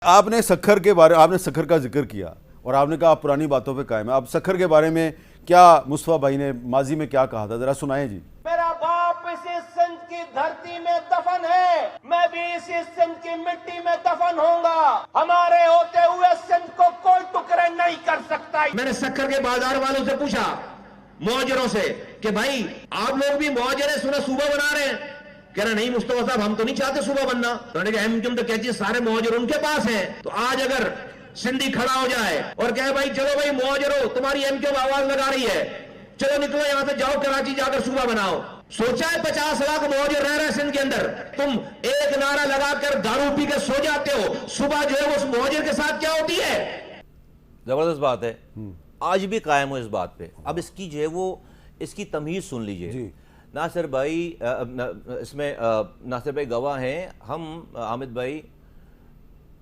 آپ نے سکھر کے بارے آپ نے سکھر کا ذکر کیا اور آپ نے کہا آپ پرانی باتوں پہ قائم ہے. اب سکھر کے بارے میں کیا مصطفیٰ بھائی نے ماضی میں کیا کہا تھا, ذرا سنائیں جی. میرا باپ اسی سندھ کی دھرتی میں دفن ہے, میں بھی اسی سندھ کی مٹی میں دفن ہوں گا. ہمارے ہوتے ہوئے سندھ کو کوئی ٹکڑے نہیں کر سکتا. میں نے سکھر کے بازار والوں سے پوچھا, مہاجروں سے, کہ بھائی آپ لوگ بھی مہاجر ہیں, سنا صوبہ بنا رہے ہیں. کہہ رہے نہیں مصطفیٰ صاحب ہم تو نہیں چاہتے صوبہ بننا. تو نے کہا ایم کیو ایم تو کہتی ہے سارے مہاجر ان کے پاس ہیں. تو آج اگر سندھی کھڑا ہو جائے اور کہے بھائی چلو بھائی مہاجرو تمہاری ایم کیو ایم آواز لگا رہی ہے, چلو نکلو یہاں سے, جاؤ کراچی جا کر صوبہ بناؤ. سوچا ہے 50 لاکھ مہاجر رہ رہے ہیں سندھ کے اندر, تم ایک نعرہ لگا کر دارو پی کے سو جاتے ہو, صبح جو ہے اس مہاجر کے ساتھ کیا ہوتی ہے. زبردست بات ہے, آج بھی قائم ہو اس بات پہ. اب اس کی جو ہے وہ اس کی تمہیز سن لیجئے. ناصر بھائی اس میں ناصر بھائی گواہ ہیں. ہم حامد بھائی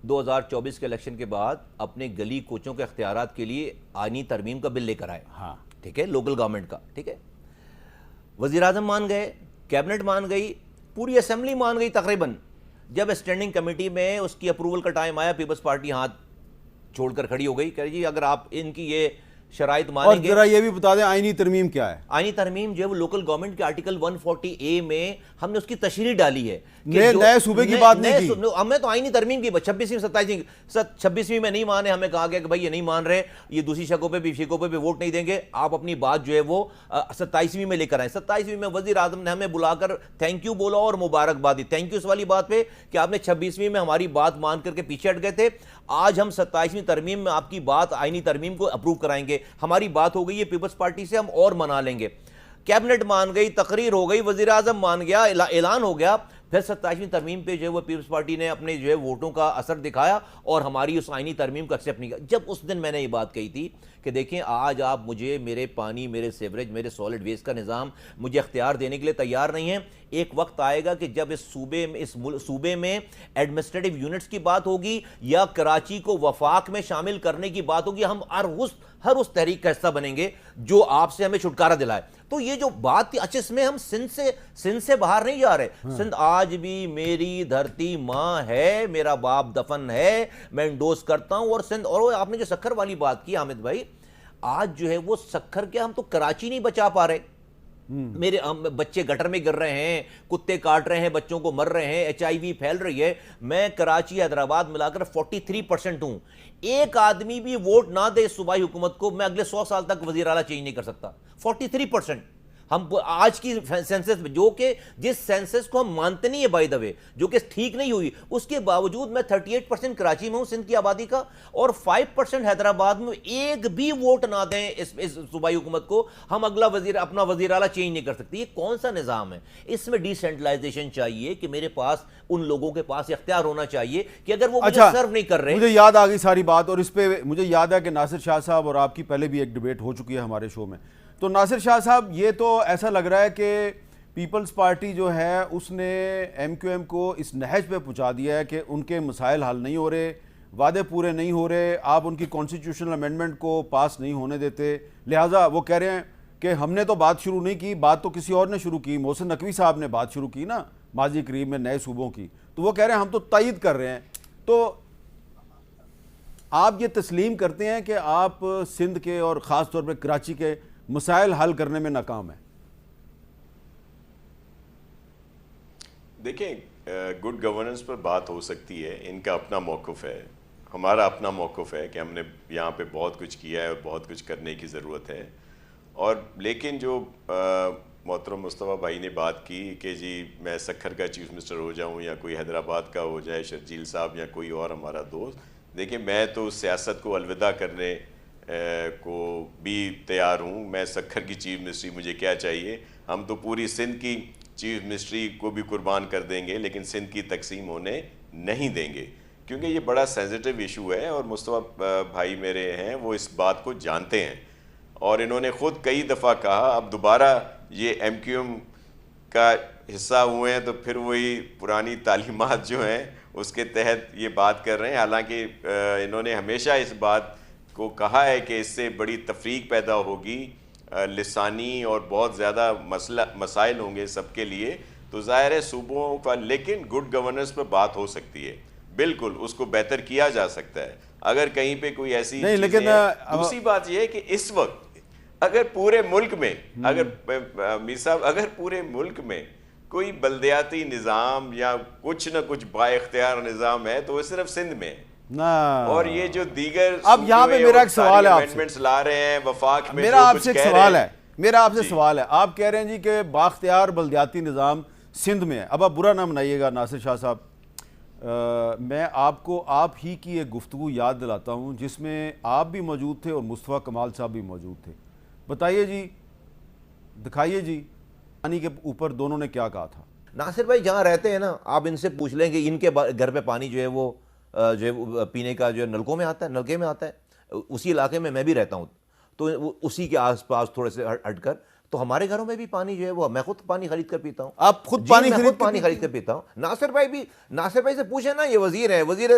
2024 کے الیکشن کے بعد اپنے گلی کوچوں کے اختیارات کے لیے آئینی ترمیم کا بل لے کر آئے. ہاں ٹھیک ہے, لوکل گورنمنٹ کا, ٹھیک ہے. وزیر اعظم مان گئے, کیبنٹ مان گئی, پوری اسمبلی مان گئی تقریباً. جب اسٹینڈنگ کمیٹی میں اس کی اپروول کا ٹائم آیا, پیپلز پارٹی ہاتھ چھوڑ کر کھڑی ہو گئی. کہہ جی اگر آپ ان کی یہ شرائط مانیں گے. اور ذرا یہ بھی بتا دیں آئینی ترمیم کیا ہے. آئینی ترمیم جو ہے وہ لوکل گورنمنٹ کے آرٹیکل 140A میں ہم نے اس کی تشریح ڈالی ہے. نئے صوبے کی بات نہیں کی, ہمیں تو آئینی ترمیم کی 26ویں میں نہیں مانے. ہمیں کہا گیا کہ بھائی یہ نہیں مان رہے, یہ دوسری شکوں پہ ووٹ نہیں دیں گے, آپ اپنی بات جو ہے وہ 27ویں میں لے کر آئیں. 27ویں میں وزیر اعظم نے ہمیں بلا کر تھینک یو بولا اور مبارکباد دی. تھینک یو اس والی بات پہ کہ آپ نے 26ویں میں ہماری بات مان کر کے پیچھے ہٹ گئے تھے. آج ہم 27ویں ترمیم میں آپ کی بات آئینی ترمیم کو اپروو کرائیں گے. ہماری بات ہو گئی ہے پیپلز پارٹی سے, ہم اور منا لیں گے. کیبنٹ مان گئی, تقریر ہو گئی, وزیر اعظم مان گیا, اعلان ہو گیا. پھر 27ویں ترمیم پہ جو ہے وہ پیپلز پارٹی نے اپنے جو ہے ووٹوں کا اثر دکھایا اور ہماری اس آئینی ترمیم کو ایکسیپٹ نہیں کیا. جب اس دن میں نے یہ بات کہی تھی کہ دیکھیں آج آپ مجھے میرے پانی, میرے سیوریج, میرے سالڈ ویسٹ کا نظام مجھے اختیار دینے کے لیے تیار نہیں ہے. ایک وقت آئے گا کہ جب اس صوبے میں ایڈمنسٹریٹو یونٹس کی بات ہوگی یا کراچی کو وفاق میں شامل کرنے کی بات ہوگی, ہم ہر اس تحریک کا حصہ بنیں گے جو آپ سے ہمیں چھٹکارا دلائے. تو یہ جو بات تھی, اچھا اس میں ہم سندھ سے باہر نہیں جا رہے. سندھ آج بھی میری دھرتی ماں ہے, میرا باپ دفن ہے, میں انڈوز کرتا ہوں. اور سندھ, اور آپ نے جو سکھر والی بات کی حامد بھائی, آج جو ہے وہ سکھر کے ہم تو کراچی نہیں بچا پا رہے. میرے بچے گٹر میں گر رہے ہیں, کتے کاٹ رہے ہیں, بچوں کو مر رہے ہیں, HIV پھیل رہی ہے. میں کراچی حیدرآباد ملا کر 43% ہوں. ایک آدمی بھی ووٹ نہ دے صوبائی حکومت کو, میں اگلے 100 سال تک وزیر اعلیٰ چینج نہیں کر سکتا. 43% ہم آج کی سینسس میں, جو کہ جس سینسس کو ہم مانتے نہیں ہے بائی دا وے, جو کہ ٹھیک نہیں ہوئی, اس کے باوجود میں 38% کراچی میں ہوں سندھ کی آبادی کا, اور 5% حیدرآباد میں. ایک بھی ووٹ نہ دیں اس صوبائی حکومت کو, ہم اگلا اپنا وزیر اعلیٰ چینج نہیں کر سکتے. یہ کون سا نظام ہے؟ اس میں ڈی سینٹرلائزیشن چاہیے کہ میرے پاس, ان لوگوں کے پاس اختیار ہونا چاہیے کہ اگر وہ مجھے سرو نہیں کر رہے. مجھے یاد آ گئی ساری بات, اور اس پہ مجھے یاد ہے کہ ناصر شاہ صاحب اور آپ کی پہلے بھی ایک ڈیبیٹ ہو چکی ہے ہمارے شو میں. تو ناصر شاہ صاحب, یہ تو ایسا لگ رہا ہے کہ پیپلز پارٹی جو ہے اس نے ایم کیو ایم کو اس نہج پہ پہنچا دیا ہے کہ ان کے مسائل حل نہیں ہو رہے, وعدے پورے نہیں ہو رہے, آپ ان کی کانسٹیٹیوشنل امینڈمنٹ کو پاس نہیں ہونے دیتے, لہٰذا وہ کہہ رہے ہیں کہ ہم نے تو بات شروع نہیں کی, بات تو کسی اور نے شروع کی. محسن نقوی صاحب نے بات شروع کی نا ماضی قریب میں نئے صوبوں کی, تو وہ کہہ رہے ہیں ہم تو تائید کر رہے ہیں. تو آپ یہ تسلیم کرتے ہیں کہ آپ سندھ کے اور خاص طور پہ کراچی کے مسائل حل کرنے میں ناکام ہیں؟ دیکھیں, گڈ گورننس پر بات ہو سکتی ہے, ان کا اپنا موقف ہے, ہمارا اپنا موقف ہے کہ ہم نے یہاں پہ بہت کچھ کیا ہے اور بہت کچھ کرنے کی ضرورت ہے. اور لیکن جو محترم مصطفیٰ بھائی نے بات کی کہ جی میں سکھر کا چیف منسٹر ہو جاؤں یا کوئی حیدرآباد کا ہو جائے, شرجیل صاحب یا کوئی اور ہمارا دوست, دیکھیں میں تو سیاست کو الوداع کرنے کو بھی تیار ہوں. میں سکھر کی چیف منسٹری, مجھے کیا چاہیے, ہم تو پوری سندھ کی چیف منسٹری کو بھی قربان کر دیں گے, لیکن سندھ کی تقسیم ہونے نہیں دیں گے, کیونکہ یہ بڑا سینسٹیو ایشو ہے. اور مصطفیٰ بھائی میرے ہیں وہ اس بات کو جانتے ہیں, اور انہوں نے خود کئی دفعہ کہا, اب دوبارہ یہ ایم کیو ایم کا حصہ ہوئے ہیں تو پھر وہی پرانی تعلیمات جو ہیں اس کے تحت یہ بات کر رہے ہیں. حالانکہ انہوں نے ہمیشہ اس بات کو کہا ہے کہ اس سے بڑی تفریق پیدا ہوگی, لسانی اور بہت زیادہ مسائل ہوں گے سب کے لیے. تو ظاہر ہے صوبوں کا, لیکن گڈ گورننس پر بات ہو سکتی ہے. بالکل اس کو بہتر کیا جا سکتا ہے اگر کہیں پہ کوئی ایسی نہیں، لیکن دوسری بات یہ ہے کہ اس وقت اگر پورے ملک میں میر صاحب اگر پورے ملک میں کوئی بلدیاتی نظام یا کچھ نہ کچھ با اختیار نظام ہے تو وہ صرف سندھ میں ہے، اور یہ جو دیگر اب یہاں پہ میرا ایک سوال ہے آپ سے، لا رہے ہیں وفاق میں، میرا آپ سے ایک سوال ہے، میرا آپ سے سوال ہے، آپ کہہ رہے ہیں جی کہ بااختیار بلدیاتی نظام سندھ میں ہے. اب آپ برا نہ منائیے گا ناصر شاہ صاحب، میں آپ کو آپ ہی کی ایک گفتگو یاد دلاتا ہوں جس میں آپ بھی موجود تھے اور مصطفیٰ کمال صاحب بھی موجود تھے. بتائیے جی، دکھائیے جی پانی کے اوپر دونوں نے کیا کہا تھا. ناصر بھائی جہاں رہتے ہیں نا، آپ ان سے پوچھ لیں کہ ان کے گھر پہ پانی جو ہے وہ پینے کا جو ہے نلکوں میں آتا ہے، نلکے میں آتا ہے. اسی علاقے میں بھی رہتا ہوں، تو اسی کے آس پاس تھوڑے سے ہٹ کر تو ہمارے گھروں میں بھی پانی جو ہے وہ میں خود پانی خرید کر پیتا ہوں. آپ خود پانی خرید کر پیتا ہوں. ناصر بھائی سے پوچھیں نا، یہ وزیر ہیں، وزیر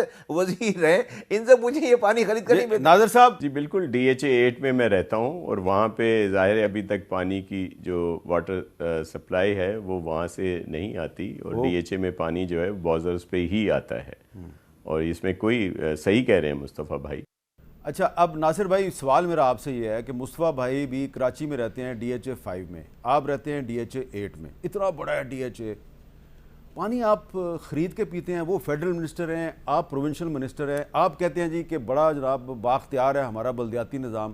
ہیں، ان سے پوچھیں یہ پانی خرید کر نہیں پیتا. ناظر صاحب جی بالکل، DHA 8 میں رہتا ہوں اور وہاں پہ ظاہر ہے ابھی تک پانی کی جو واٹر سپلائی ہے وہ وہاں سے نہیں آتی، اور DHA میں پانی جو ہے بازرز پہ ہی آتا ہے، اور اس میں کوئی صحیح کہہ رہے ہیں مصطفیٰ بھائی. اچھا، اب ناصر بھائی سوال میرا آپ سے یہ ہے کہ مصطفیٰ بھائی بھی کراچی میں رہتے ہیں DHA 5 میں، آپ رہتے ہیں DHA 8 میں. اتنا بڑا ہے DHA، پانی آپ خرید کے پیتے ہیں. وہ فیڈرل منسٹر ہیں، آپ پروونشل منسٹر ہیں، آپ کہتے ہیں جی کہ بڑا جناب بااختیار ہے ہمارا بلدیاتی نظام.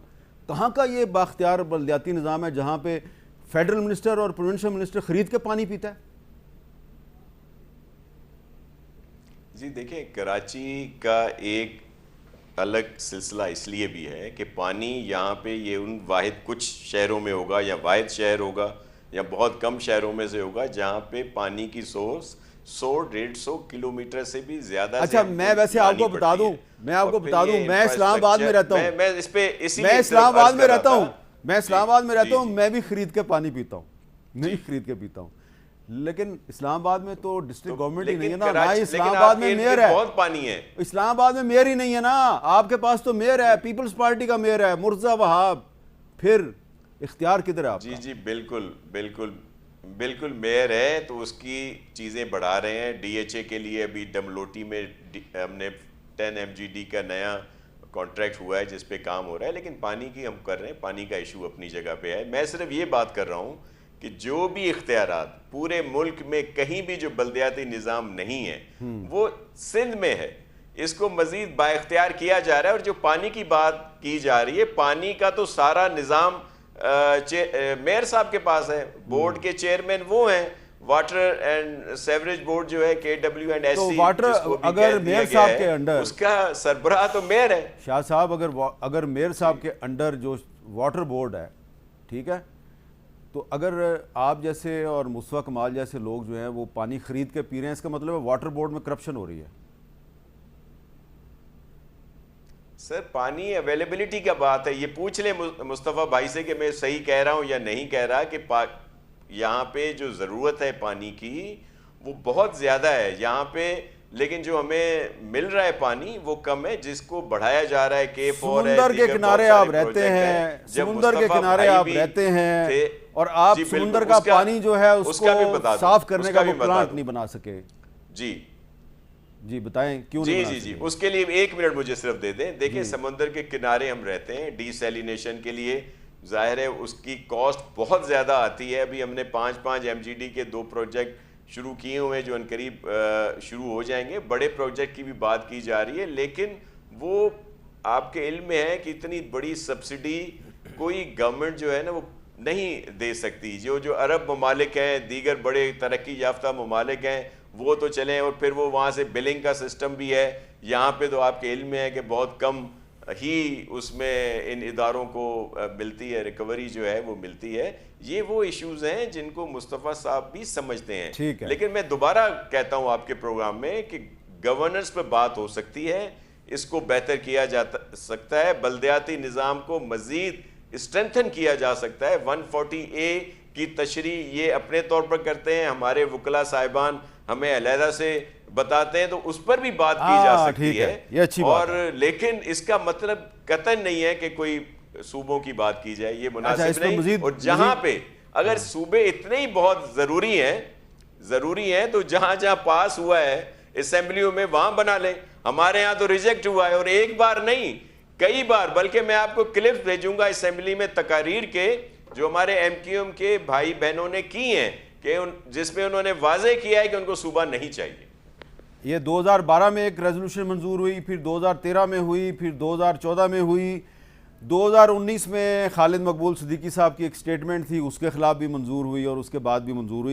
کہاں کا یہ بااختیار بلدیاتی نظام ہے جہاں پہ فیڈرل منسٹر اور پروونشل منسٹر خرید کے پانی پیتا ہے؟ جی دیکھیں، کراچی کا ایک الگ سلسلہ اس لیے بھی ہے کہ پانی یہاں پہ یہ ان واحد کچھ شہروں میں ہوگا یا واحد شہر ہوگا یا بہت کم شہروں میں سے ہوگا جہاں پہ پانی کی سورس 100-150 کلومیٹر سے بھی زیادہ. اچھا، میں ویسے آپ کو بتا دوں، میں اسلام آباد میں رہتا ہوں، میں اسلام آباد میں رہتا ہوں، میں بھی خرید کے پانی پیتا ہوں، نہیں خرید کے پیتا ہوں. لیکن اسلام آباد میں تو ڈسٹرکٹ گورنمنٹ ہی نہیں ہے نا، نہ اسلام آباد میں میئر ہے، بہت پانی ہے. اسلام آباد میں میئر ہی نہیں ہے نا. آپ کے پاس تو میئر ہے، پیپلز پارٹی کا میئر ہے مرزا وہاب، پھر اختیار کدھر ہے آپ کا؟ جی بالکل میئر ہے، تو اس کی چیزیں بڑھا رہے ہیں. DHA کے لیے ابھی ڈملوٹی میں ہم نے 10 MGD کا نیا کانٹریکٹ ہوا ہے جس پہ کام ہو رہا ہے، لیکن پانی کی ہم کر رہے ہیں. پانی کا ایشو اپنی جگہ پہ ہے. میں صرف یہ بات کر رہا ہوں کہ جو بھی اختیارات پورے ملک میں کہیں بھی جو بلدیاتی نظام نہیں ہے وہ سندھ میں ہے، اس کو مزید با اختیار کیا جا رہا ہے. اور جو پانی کی بات کی جا رہی ہے، پانی کا تو سارا نظام میئر صاحب کے پاس ہے. بورڈ کے چیئرمین وہ ہیں، واٹر اینڈ سیوریج بورڈ جو ہے KW&SC، واٹر اگر میئر صاحب کے انڈر، اس کا سربراہ تو میئر ہے. شاہ صاحب اگر میئر صاحب کے انڈر جو واٹر بورڈ ہے، ٹھیک ہے، تو اگر آپ جیسے اور مصطفیٰ کمال جیسے لوگ جو ہیں وہ پانی خرید کے پی رہے ہیں، اس کا مطلب ہے واٹر بورڈ میں کرپشن ہو رہی ہے. سر پانی اویلیبلٹی کا بات ہے، یہ پوچھ لیں مصطفیٰ بھائی سے کہ میں صحیح کہہ رہا ہوں یا نہیں کہہ رہا کہ یہاں پہ جو ضرورت ہے پانی کی وہ بہت زیادہ ہے یہاں پہ، لیکن جو ہمیں مل رہا ہے پانی وہ کم ہے، جس کو بڑھایا جا رہا ہے. سمندر کے کنارے آپ رہتے ہیں، سمندر کے کنارے آپ رہتے ہیں، اور آپ سمندر کا پانی جو ہے اس کو صاف کرنے کا وہ پلانٹ نہیں بنا سکے. جی بتائیں کیوں نہیں بنا سکے؟ جی اس کے لیے 1 منٹ مجھے صرف دے دیں. دیکھیں سمندر کے کنارے ہم رہتے ہیں، ڈی سیلینیشن کے لیے ظاہر ہے اس کی کاسٹ بہت زیادہ آتی ہے. ابھی ہم نے 5 MGD کے 2 پروجیکٹ شروع کیے ہوئے ہیں جو انقریب شروع ہو جائیں گے. بڑے پروجیکٹ کی بھی بات کی جا رہی ہے، لیکن وہ آپ کے علم میں ہے کہ اتنی بڑی سبسڈی کوئی گورنمنٹ جو ہے نا وہ نہیں دے سکتی. جو عرب ممالک ہیں، دیگر بڑے ترقی یافتہ ممالک ہیں، وہ تو چلیں، اور پھر وہ وہاں سے بلنگ کا سسٹم بھی ہے. یہاں پہ تو آپ کے علم میں ہے کہ بہت کم ہی اس میں ان اداروں کو ملتی ہے، ریکوری جو ہے وہ ملتی ہے. یہ وہ ایشوز ہیں جن کو مصطفیٰ صاحب بھی سمجھتے ہیں. لیکن میں دوبارہ کہتا ہوں آپ کے پروگرام میں کہ گورننس پہ بات ہو سکتی ہے، اس کو بہتر کیا جا سکتا ہے، بلدیاتی نظام کو مزید اسٹرینتھن کیا جا سکتا ہے. 140A کی تشریح یہ اپنے طور پر کرتے ہیں، ہمارے وکلاء صاحبان ہمیں علیحدہ سے بتاتے ہیں، تو اس پر بھی بات کی جا سکتی ہے. اور لیکن اس کا مطلب قطعاً نہیں ہے کہ کوئی صوبوں کی بات کی جائے، یہ مناسب نہیں. اور جہاں پہ اگر صوبے اتنے ہی بہت ضروری ہیں تو جہاں پاس ہوا ہے اسمبلیوں میں وہاں بنا لیں. ہمارے ہاں تو ریجیکٹ ہوا ہے, اور ایک بار نہیں کئی بار, بلکہ میں آپ کو کلپس بھیجوں گا اسمبلی میں تقاریر کے جو ہمارے ایم کیو ایم کے بھائی بہنوں نے کی ہیں, کہ جس میں انہوں نے واضح کیا ہے کہ ان کو صوبہ نہیں چاہیے. یہ 2012 میں ایک ریزولوشن منظور ہوئی, پھر 2013 میں ہوئی, پھر 2014 میں ہوئی, 2019 میں خالد مقبول صدیقی صاحب کی ایک سٹیٹمنٹ تھی, اس کے خلاف بھی منظور ہوئی اور اس کے بعد بھی منظور ہوئی.